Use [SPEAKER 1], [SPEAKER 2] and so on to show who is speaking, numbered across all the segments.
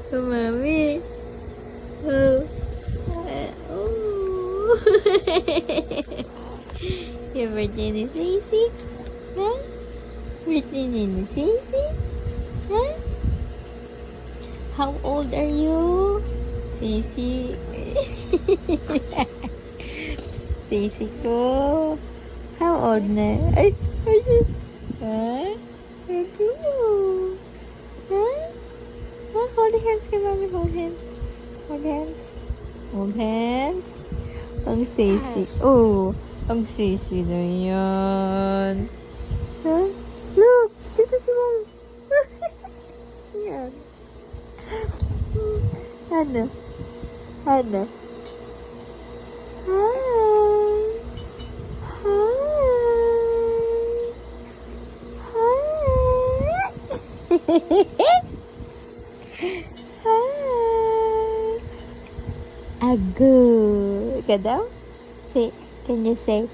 [SPEAKER 1] Oh, mommy. Oh. Oh. Your birthday is easy. Huh? Birthday is easy. Huh? How old are you? Sisi. Sisi ko. How old na? Ay, just... Huh? Baby mo. Huh? Huh? Hold hands kay mommy. Hold hands. Hold hands. Hold hands. Ang sisi. Oh, ang sisi na yan. Huh? Look! Dito si mom. Yan. Ano? Ano? Hi! Hi! Hi! Agu. Ikaw daw? Say, can you say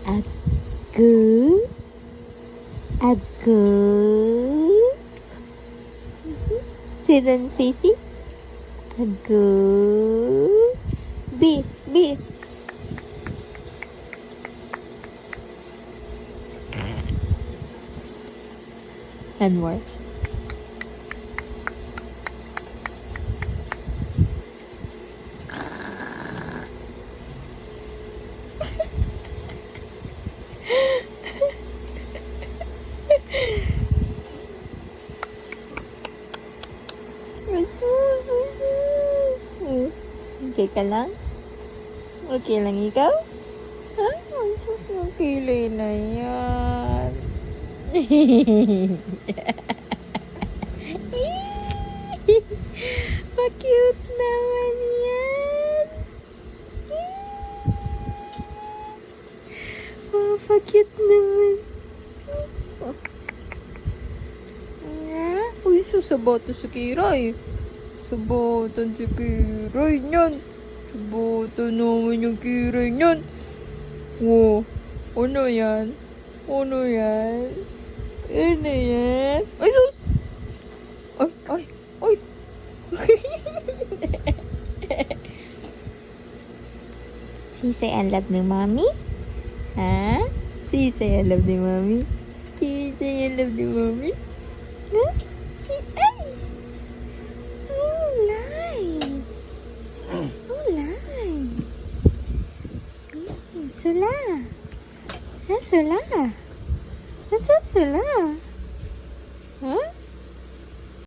[SPEAKER 1] agu? Agu? Say then, Sisi. Agu. B. B. And more. Okay ka lang? Okay lang ikaw? Ha? Okay na yan. Pa-cute naman yan. Oh, pa-cute naman. Uy, sasabato si Kiray. Sabatan si Kiray niyan. Sabatan naman yung Kiray niyan. Wow, ano yan? Ano yan? Ano yan? Ay, sus! Ay, ay, ay! Sisay ang love ni Mommy? Ha? Sisay ang love ni Mommy? Sisay ang love ni Mommy? Ha? Ay! Oh, nice! Oh, nice! Sula! Ha, Sula!